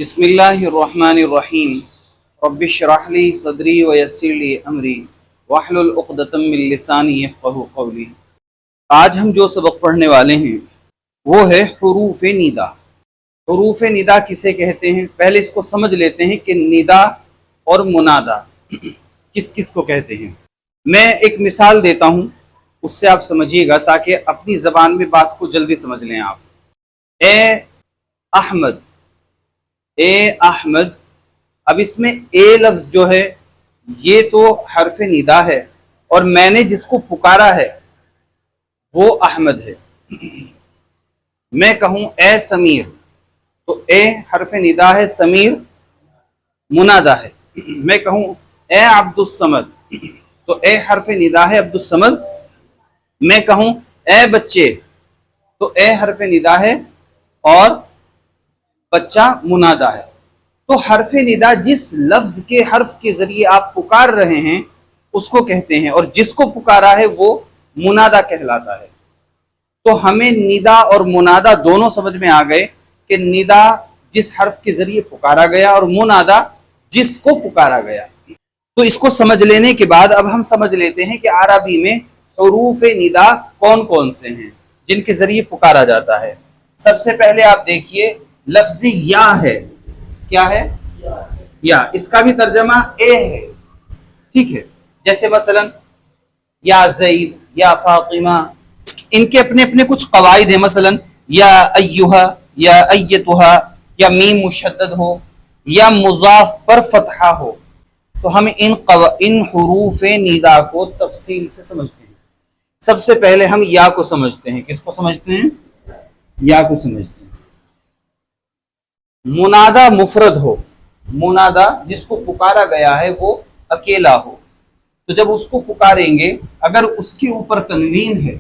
بسم اللہ الرحمن الرحیم رب اشرح لی صدری ویسر لی امری واحلل عقدۃ من لسانی یفقہوا قولی۔ آج ہم جو سبق پڑھنے والے ہیں وہ ہے حروف ندا۔ حروف ندا کسے کہتے ہیں؟ پہلے اس کو سمجھ لیتے ہیں کہ ندا اور منادا کس کس کو کہتے ہیں۔ میں ایک مثال دیتا ہوں، اس سے آپ سمجھیے گا تاکہ اپنی زبان میں بات کو جلدی سمجھ لیں آپ۔ اے احمد، اے احمد، اب اس میں اے لفظ جو ہے یہ تو حرف ندا ہے، اور میں نے جس کو پکارا ہے وہ احمد ہے۔ میں کہوں اے سمیر تو اے حرف ندا ہے، سمیر منادا ہے۔ میں کہوں اے عبد الصمد تو اے حرف ندا ہے، عبد الصمد۔ میں کہوں اے بچے تو اے حرف ندا ہے اور بچہ منادا ہے۔ تو حرف ندا جس لفظ کے حرف کے ذریعے آپ پکار رہے ہیں اس کو کہتے ہیں، اور جس کو پکارا ہے وہ منادا کہلاتا ہے۔ تو ہمیں ندا اور منادا دونوں سمجھ میں آ گئے کہ ندا جس حرف کے ذریعے پکارا گیا اور منادا جس کو پکارا گیا۔ تو اس کو سمجھ لینے کے بعد اب ہم سمجھ لیتے ہیں کہ عربی میں حروف ندا کون کون سے ہیں جن کے ذریعے پکارا جاتا ہے۔ سب سے پہلے آپ دیکھیے لفظ یا ہے، کیا ہے؟ یا، اس کا بھی ترجمہ اے ہے، ٹھیک ہے۔ جیسے مثلا یا زید، یا فاطمہ، ان کے اپنے اپنے کچھ قواعد ہیں۔ مثلا یا ایہا، یا ایتہا، یا میم مشدد ہو یا مضاف پر فتحہ ہو، تو ہم ان حروف ندا کو تفصیل سے سمجھتے ہیں۔ سب سے پہلے ہم یا کو سمجھتے ہیں۔ کس کو سمجھتے ہیں؟ یا کو سمجھتے ہیں۔ منادا مفرد ہو، منادا جس کو پکارا گیا ہے وہ اکیلا ہو، تو جب اس کو پکاریں گے اگر اس کے اوپر تنوین ہے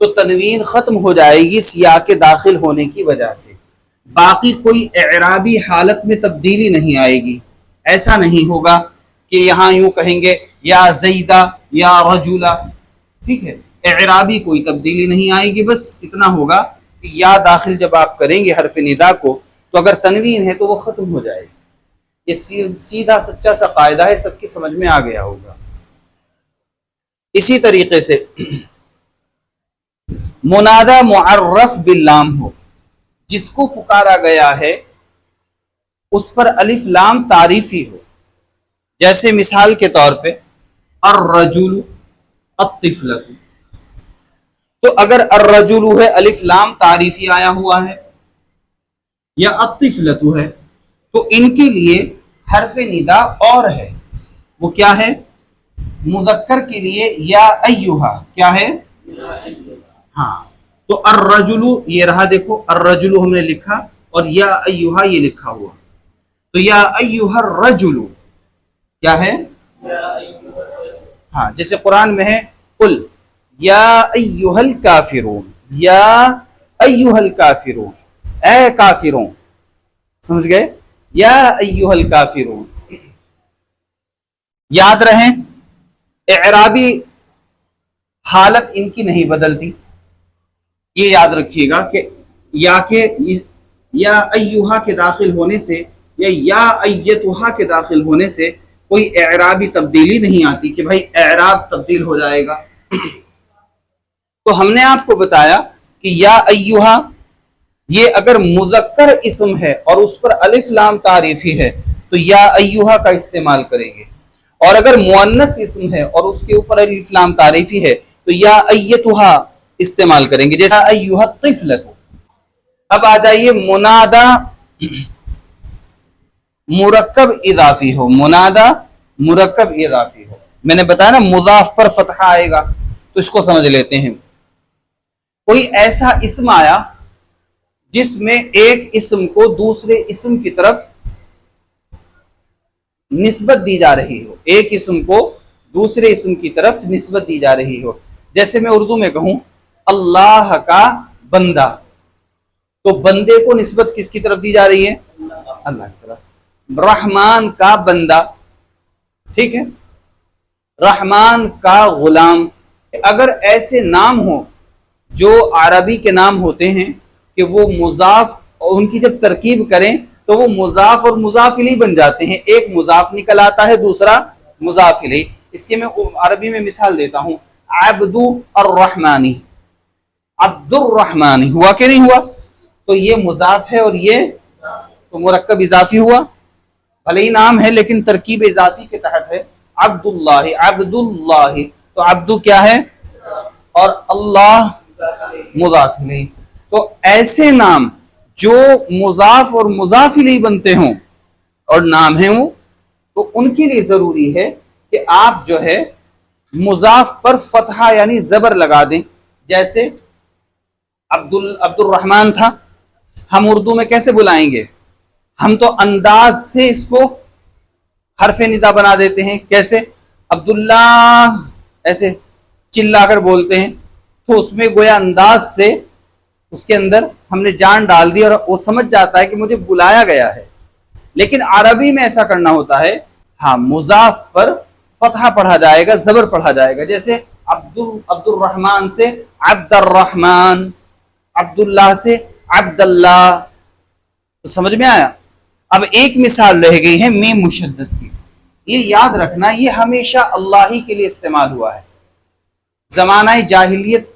تو تنوین ختم ہو جائے گی سیاق کے داخل ہونے کی وجہ سے، باقی کوئی اعرابی حالت میں تبدیلی نہیں آئے گی۔ ایسا نہیں ہوگا کہ یہاں یوں کہیں گے یا زیدہ یا رجلا، ٹھیک ہے، اعرابی کوئی تبدیلی نہیں آئے گی۔ بس اتنا ہوگا کہ یا داخل جب آپ کریں گے حرف ندا کو تو اگر تنوین ہے تو وہ ختم ہو جائے گی۔ یہ سیدھا سچا سا قاعدہ ہے، سب کی سمجھ میں آ گیا ہوگا۔ اسی طریقے سے منادا معرف باللام ہو، جس کو پکارا گیا ہے اس پر الف لام تعریفی ہو۔ جیسے مثال کے طور پہ الرجل، الطفلۃ، تو اگر الرجل ہے الف لام تعریفی آیا ہوا ہے یا الطفلۃ ہے تو ان کے لیے حرف ندا اور ہے، وہ کیا ہے؟ مذکر کے لیے یا ایہا، کیا ہے؟ ہاں، تو الرجل یہ رہا، دیکھو الرجل ہم نے لکھا اور یا ایہا یہ لکھا ہوا، تو یا ایہا الرجل کیا ہے؟ ہاں، جیسے قرآن میں ہے قل یا ایہا الکافرون، یا ایہا الکافرون، اے کافرون، سمجھ گئے؟ یا ایہا الکافرون۔ یاد رہیں اعرابی حالت ان کی نہیں بدلتی، یہ یاد رکھیے گا کہ یا ایہا کے داخل ہونے سے یا ایتہا کے داخل ہونے سے کوئی اعرابی تبدیلی نہیں آتی کہ بھائی اعراب تبدیل ہو جائے گا۔ تو ہم نے آپ کو بتایا کہ یا ایہا یہ اگر مذکر اسم ہے اور اس پر الف لام تعریفی ہے تو یا ایہا کا استعمال کریں گے، اور اگر مؤنث اسم ہے اور اس کے اوپر الف لام تعریفی ہے تو یا ایتہا استعمال کریں گے، جیسا ایہا الطفلۃ۔ اب آ جائیے منادا مرکب اضافی ہو، منادا مرکب اضافی ہو، میں نے بتایا نا مضاف پر فتحہ آئے گا، تو اس کو سمجھ لیتے ہیں۔ کوئی ایسا اسم آیا جس میں ایک اسم کو دوسرے اسم کی طرف نسبت دی جا رہی ہو، ایک اسم کو دوسرے اسم کی طرف نسبت دی جا رہی ہو۔ جیسے میں اردو میں کہوں اللہ کا بندہ، تو بندے کو نسبت کس کی طرف دی جا رہی ہے؟ اللہ کی طرف۔ رحمان کا بندہ، ٹھیک ہے، رحمان کا غلام۔ اگر ایسے نام ہوں جو عربی کے نام ہوتے ہیں کہ وہ مضاف، اور ان کی جب ترکیب کریں تو وہ مضاف اور مضاف الیہ بن جاتے ہیں، ایک مضاف نکل آتا ہے، دوسرا مضاف الیہ۔ اس کی میں عربی میں مثال دیتا ہوں، عبد الرحمانی، عبد الرحمانی ہوا کہ نہیں ہوا؟ تو یہ مضاف ہے اور یہ تو مرکب اضافی ہوا، بھلے ہی نام ہے لیکن ترکیب اضافی کے تحت ہے۔ عبد اللہ، عبد اللہ، تو عبد کیا ہے اور اللہ مضاف الیہ۔ تو ایسے نام جو مضاف اور مضاف الیہ بنتے ہوں اور نام ہیں وہ، تو ان کے لیے ضروری ہے کہ آپ جو ہے مضاف پر فتحہ یعنی زبر لگا دیں۔ جیسے عبد الرحمن تھا، ہم اردو میں کیسے بلائیں گے؟ ہم تو انداز سے اس کو حرف ندا بنا دیتے ہیں، کیسے؟ عبداللہ ایسے چلا کر بولتے ہیں، تو اس میں گویا انداز سے اس کے اندر ہم نے جان ڈال دی اور وہ سمجھ جاتا ہے کہ مجھے بلایا گیا ہے۔ لیکن عربی میں ایسا کرنا ہوتا ہے، ہاں مضاف پر فتحہ پڑھا جائے گا، زبر پڑھا جائے گا۔ جیسے عبد الرحمن سے عبد الرحمن، عبداللہ سے عبد اللہ، تو سمجھ میں آیا؟ اب ایک مثال رہ گئی ہے میم مشدد کی، یہ یاد رکھنا یہ ہمیشہ اللہ ہی کے لیے استعمال ہوا ہے۔ زمانہ جاہلیت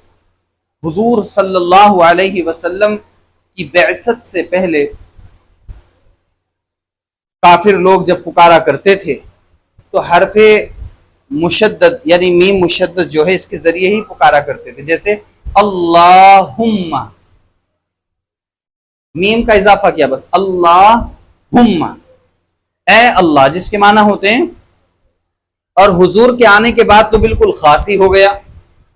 حضور صلی اللہ علیہ وسلم کی بعثت سے پہلے کافر لوگ جب پکارا کرتے تھے تو حرف مشدد یعنی میم مشدد جو ہے اس کے ذریعے ہی پکارا کرتے تھے۔ جیسے اللہم، میم کا اضافہ کیا بس، اللہم، اے اللہ، جس کے معنی ہوتے ہیں۔ اور حضور کے آنے کے بعد تو بالکل خاص ہی ہو گیا،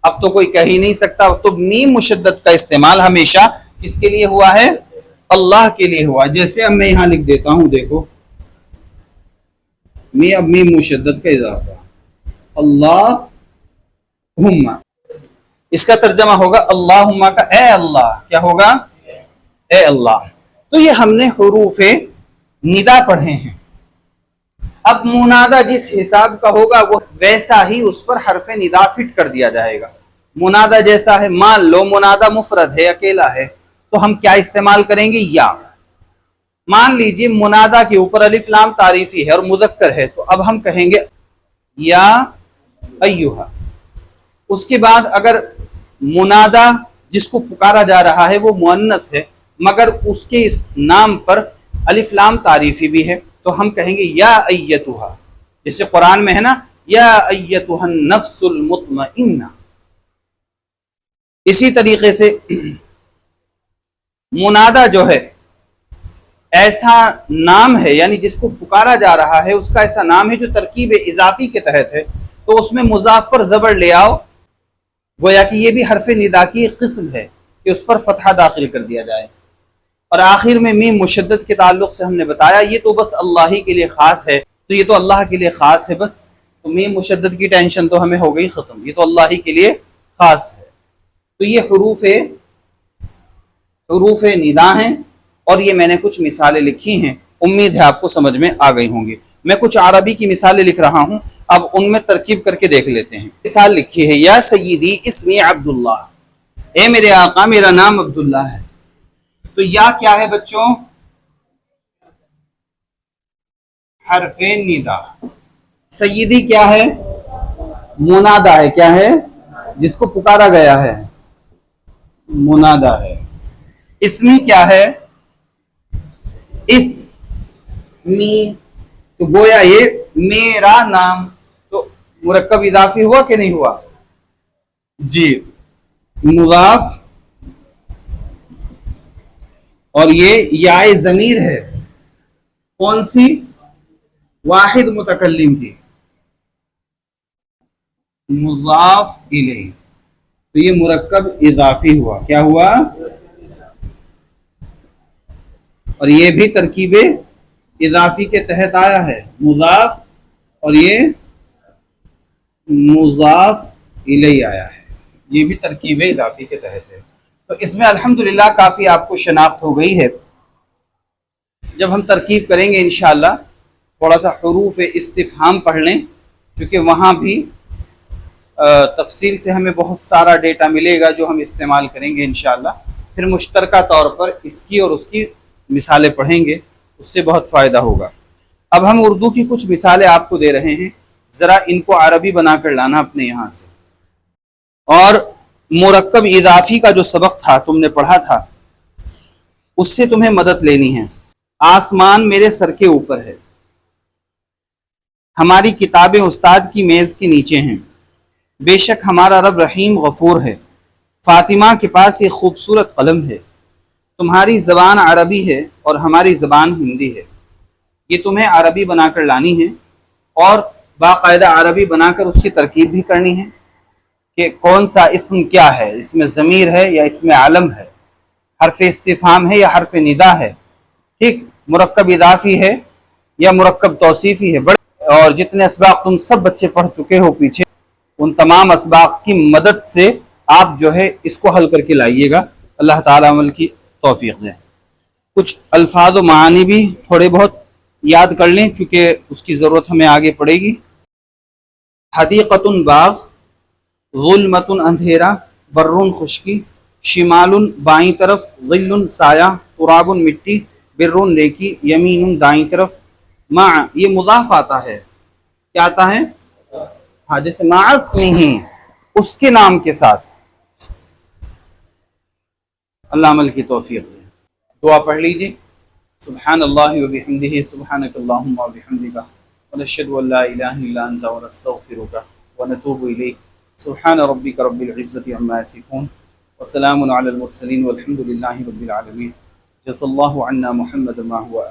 اب تو کوئی کہہ ہی نہیں سکتا۔ تو میم مشدد کا استعمال ہمیشہ کس کے لیے ہوا ہے؟ اللہ کے لیے ہوا۔ جیسے اب میں یہاں لکھ دیتا ہوں، دیکھو اب میم مشدد کا اضافہ اللہم، اس کا ترجمہ ہوگا اللہم کا اے اللہ، کیا ہوگا؟ اے اللہ۔ تو یہ ہم نے حروف ندا پڑھے ہیں۔ اب منادہ جس حساب کا ہوگا وہ ویسا ہی اس پر حرف ندا فٹ کر دیا جائے گا۔ منادہ جیسا ہے، مان لو منادہ مفرد ہے، اکیلا ہے، تو ہم کیا استعمال کریں گے؟ یا۔ مان لیجئے منادہ کے اوپر الف لام تعریفی ہے اور مذکر ہے، تو اب ہم کہیں گے یا ایھا۔ اس کے بعد اگر منادہ جس کو پکارا جا رہا ہے وہ مؤنث ہے مگر اس کے اس نام پر الف لام تعریفی بھی ہے، تو ہم کہیں گے یا ایتھا، جیسے قرآن میں ہے نا یا ایتھا النفس المطمئنہ۔ اسی طریقے سے منادہ جو ہے ایسا نام ہے یعنی جس کو پکارا جا رہا ہے اس کا ایسا نام ہے جو ترکیب اضافی کے تحت ہے، تو اس میں مضاف پر زبر لے آؤ، گویا کہ یہ بھی حرف ندا کی ایک قسم ہے کہ اس پر فتحہ داخل کر دیا جائے۔ اور آخر میں میم مشدد کے تعلق سے ہم نے بتایا یہ تو بس اللہ ہی کے لیے خاص ہے، تو یہ تو اللہ کے لیے خاص ہے بس، تو میم مشدد کی ٹینشن تو ہمیں ہو گئی ختم، یہ تو اللہ ہی کے لیے خاص ہے۔ تو یہ حروف ندا ہیں، اور یہ میں نے کچھ مثالیں لکھی ہیں، امید ہے آپ کو سمجھ میں آ گئی ہوں گی۔ میں کچھ عربی کی مثالیں لکھ رہا ہوں، اب ان میں ترکیب کر کے دیکھ لیتے ہیں۔ مثال لکھی ہے یا سیدی اسمی عبداللہ، اے میرے آقا میرا نام عبداللہ ہے۔ تو یا کیا ہے بچوں؟ حرف ندا۔ سیدی کیا ہے؟ منادہ ہے، کیا ہے؟ جس کو پکارا گیا ہے، منادہ ہے۔ اسمی کیا ہے؟ اسمی، تو گویا یہ میرا نام، تو مرکب اضافی ہوا کہ نہیں ہوا؟ جی، مضاف، اور یہ یا ضمیر ہے کون سی؟ واحد متکلم کی، مضاف الیہ، تو یہ مرکب اضافی ہوا، کیا ہوا؟ اور یہ بھی ترکیب اضافی کے تحت آیا ہے، مضاف اور یہ مضاف الیہ آیا ہے، یہ بھی ترکیب اضافی کے تحت ہے۔ تو اس میں الحمدللہ کافی آپ کو شناخت ہو گئی ہے۔ جب ہم ترکیب کریں گے انشاءاللہ تھوڑا سا حروف استفہام پڑھ لیں، کیونکہ وہاں بھی تفصیل سے ہمیں بہت سارا ڈیٹا ملے گا جو ہم استعمال کریں گے انشاءاللہ۔ پھر مشترکہ طور پر اس کی اور اس کی مثالیں پڑھیں گے۔ اس سے بہت فائدہ ہوگا۔ اب ہم اردو کی کچھ مثالیں آپ کو دے رہے ہیں، ذرا ان کو عربی بنا کر لانا اپنے یہاں سے۔ اور مرکب اضافی کا جو سبق تھا تم نے پڑھا تھا، اس سے تمہیں مدد لینی ہے۔ آسمان میرے سر کے اوپر ہے، ہماری کتابیں استاد کی میز کے نیچے ہیں، بے شک ہمارا رب رحیم غفور ہے، فاطمہ کے پاس ایک خوبصورت قلم ہے، تمہاری زبان عربی ہے اور ہماری زبان ہندی ہے۔ یہ تمہیں عربی بنا کر لانی ہے، اور باقاعدہ عربی بنا کر اس کی ترکیب بھی کرنی ہے کہ کون سا اسم کیا ہے، اس میں ضمیر ہے یا اس میں علم ہے، حرف استفہام ہے یا حرف ندا ہے، ٹھیک، مرکب اضافی ہے یا مرکب توصیفی ہے۔ اور جتنے اسباق تم سب بچے پڑھ چکے ہو پیچھے، ان تمام اسباق کی مدد سے آپ جو ہے اس کو حل کر کے لائیے گا۔ اللہ تعالیٰ عمل کی توفیق دے۔ کچھ الفاظ و معانی بھی تھوڑے بہت یاد کر لیں، چونکہ اس کی ضرورت ہمیں آگے پڑے گی۔ حدیقۃ باغ، ظلمۃ اندھیرا، برٌ خشکی، شمال بائیں طرف، ظل سایہ، تراب مٹی، برٌ نیکی، یمین دائیں طرف، مع یہ مضاف آتا ہے، کیا آتا ہے؟ ہاں، جیسے مع اسمہ، اس کے نام کے ساتھ۔ اللہ عمل کی توفیق دے۔ دعا پڑھ لیجیے۔ سبحان اللہ وبحمدہ، سبحانک اللہم وبحمدک، ونشہد ان لا الہ الا انت، ونستغفرک ونتوب الیک۔ سبحان ربک رب العزۃ عما یصفون، وسلام علی المرسلین، والحمد للہ رب العالمین۔ جزا اللہ عنا محمد ما هو